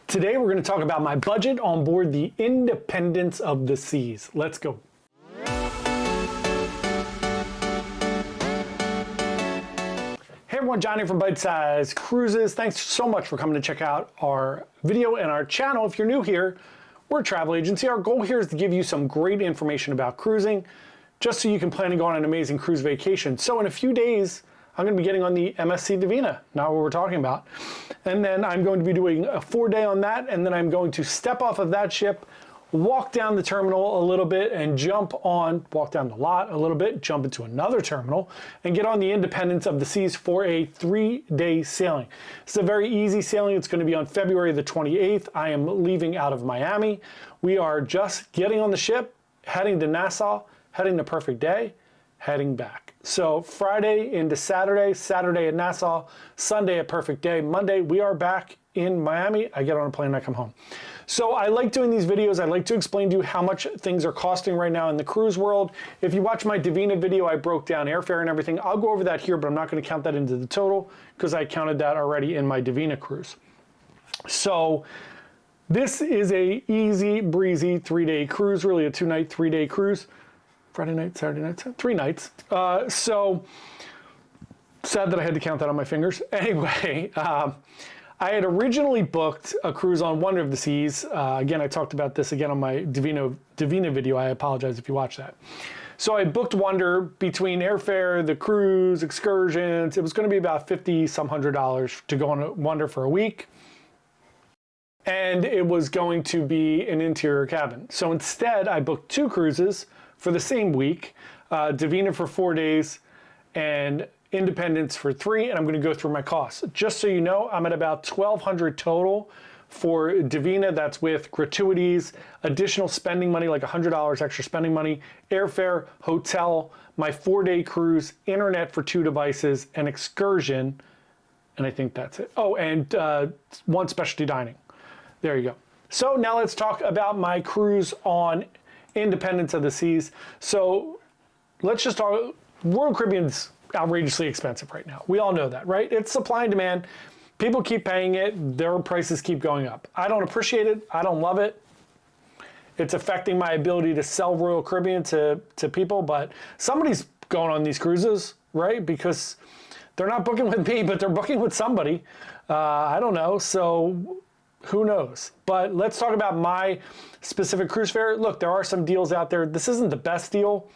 Today we're going to talk about my budget on board the Independence of the Seas. Let's go. Hey everyone, Johnny from Byte Size Cruises. Thanks so much for coming to check out our video and our channel. If you're new here, we're a travel agency. Our goal here is to give you some great information about cruising, just so you can plan to go on an amazing cruise vacation. So in a few days, I'm going to be getting on the MSC Divina, not what we're talking about. And then I'm going to be doing a 4-day on that, and then I'm going to step off of that ship, walk down the terminal a little bit, and walk down the lot a little bit, jump into another terminal, and get on the Independence of the Seas for a 3-day sailing. It's a very easy sailing. It's going to be on February the 28th. I am leaving out of Miami. We are just getting on the ship, heading to Nassau, heading to Perfect Day, heading back. So Friday into Saturday, Saturday at Nassau, Sunday at Perfect Day, Monday we are back in Miami. I get on a plane and I come home. So I like doing these videos. I like to explain to you how much things are costing right now in the cruise world. If you watch my Divina video, I broke down airfare and everything. I'll go over that here, but I'm not going to count that into the total because I counted that already in my Divina cruise. So this is a easy breezy 3-day cruise, really a 2-night, 3-day cruise. Friday night, Saturday night, 3 nights. So sad that I had to count that on my fingers. Anyway, I had originally booked a cruise on Wonder of the Seas. Again, I talked about this again on my Divina video. I apologize if you watched that. So I booked Wonder between airfare, the cruise, excursions. It was going to be about $50-some to go on Wonder for a week. And it was going to be an interior cabin. So instead, I booked 2 cruises for the same week, Divina for 4 days and Independence for 3, and I'm going to go through my costs. Just so you know, I'm at about $1,200 total for Divina. That's with gratuities, additional spending money, like $100 extra spending money, airfare, hotel, my 4-day cruise, internet for 2 devices, an excursion, and I think that's it. Oh, and 1 specialty dining. There you go. So now let's talk about my cruise on Independence of the Seas. So let's just talk, Royal Caribbean's outrageously expensive right now. We all know that, right? It's supply and demand. People keep paying it. Their prices keep going up. I don't appreciate it. I don't love it. It's affecting my ability to sell Royal Caribbean to people, but somebody's going on these cruises, right? Because they're not booking with me, but they're booking with somebody. I don't know. So who knows? But let's talk about my specific cruise fare. Look, there are some deals out there. This isn't the best deal,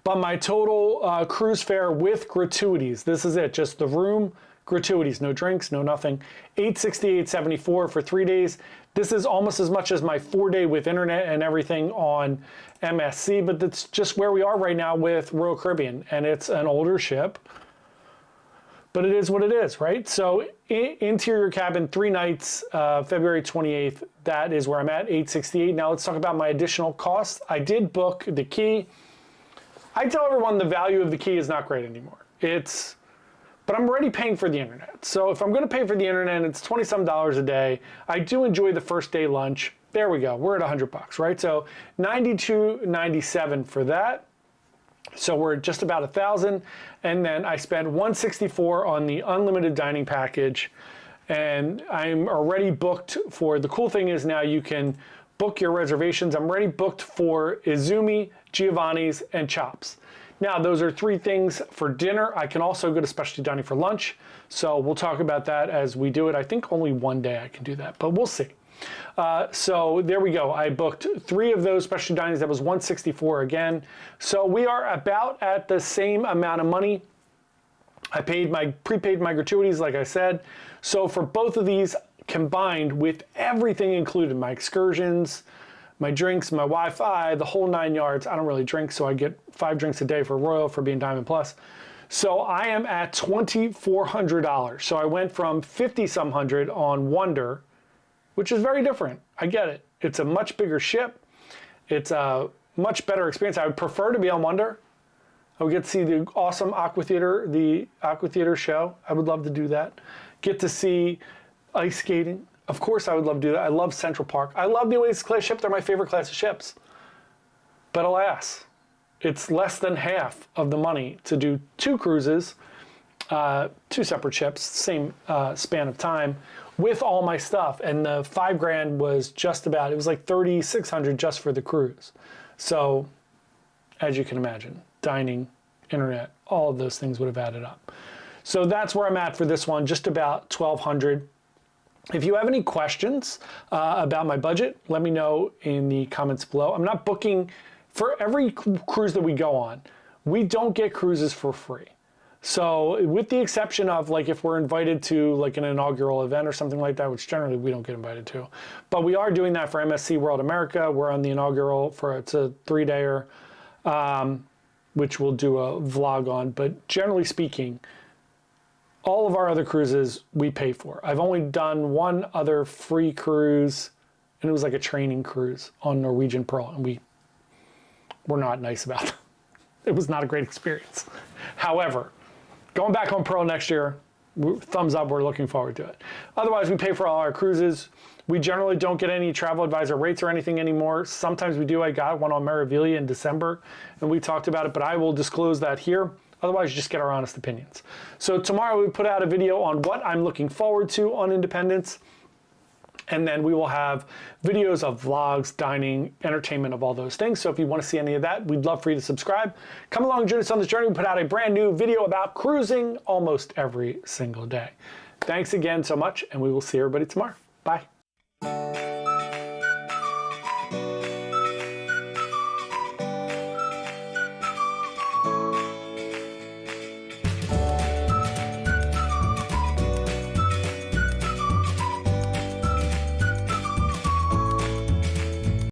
but my total cruise fare with gratuities, this is it, just the room, gratuities, no drinks, no nothing, $868.74 for 3 days. This is almost as much as my 4-day with internet and everything on MSC, but that's just where we are right now with Royal Caribbean, and it's an older ship. But it is what it is, right? So interior cabin, 3 nights, February 28th, that is where I'm at, $868. Now let's talk about my additional costs. I did book the key. I tell everyone the value of the key is not great anymore. But I'm already paying for the internet. So if I'm gonna pay for the internet, it's $20-some a day. I do enjoy the first day lunch. There we go, we're at $100, right? So $92.97 for that. So we're just about $1,000, and then I spent $164 on the unlimited dining package, and I'm already booked for, the cool thing is now you can book your reservations. I'm already booked for Izumi, Giovanni's, and Chops. Now those are 3 things for dinner. I can also go to specialty dining for lunch, so we'll talk about that as we do it. I think only 1 day I can do that, but we'll see. So there we go. I booked 3 of those specialty dinings. That was $164 again. So we are about at the same amount of money. I prepaid my gratuities, like I said. So for both of these combined with everything included, my excursions, my drinks, my Wi-Fi, the whole 9 yards. I don't really drink, so I get 5 drinks a day for Royal for being Diamond Plus. So I am at $2,400. So I went from $50-some on Wonder, which is very different. I get it. It's a much bigger ship. It's a much better experience. I would prefer to be on Wonder. I would get to see the awesome the Aqua Theater show. I would love to do that. Get to see ice skating. Of course I would love to do that. I love Central Park. I love the Oasis class ship. They're my favorite class of ships. But alas, it's less than half of the money to do 2 cruises, 2 separate ships, same span of time, with all my stuff. And the $5,000 was just about, it was like $3,600 just for the cruise. So as you can imagine, dining, internet, all of those things would have added up. So that's where I'm at for this one, just about $1,200. If you have any questions about my budget, let me know in the comments below. I'm not booking for every cruise that we go on. We don't get cruises for free. So with the exception of like if we're invited to like an inaugural event or something like that, which generally we don't get invited to, but we are doing that for MSC World America. We're on the inaugural it's a 3-dayer, which we'll do a vlog on. But generally speaking, all of our other cruises we pay for. I've only done one other free cruise, and it was like a training cruise on Norwegian Pearl, and we were not nice about it. It was not a great experience. However, going back on Pearl next year, thumbs up, we're looking forward to it. Otherwise, we pay for all our cruises. We generally don't get any travel advisor rates or anything anymore. Sometimes we do. I got one on Meraviglia in December, and we talked about it, but I will disclose that here. Otherwise, you just get our honest opinions. So tomorrow we put out a video on what I'm looking forward to on Independence. And then we will have videos of vlogs, dining, entertainment, of all those things. So if you want to see any of that, we'd love for you to subscribe. Come along and join us on this journey. We put out a brand new video about cruising almost every single day. Thanks again so much, and we will see everybody tomorrow. Bye.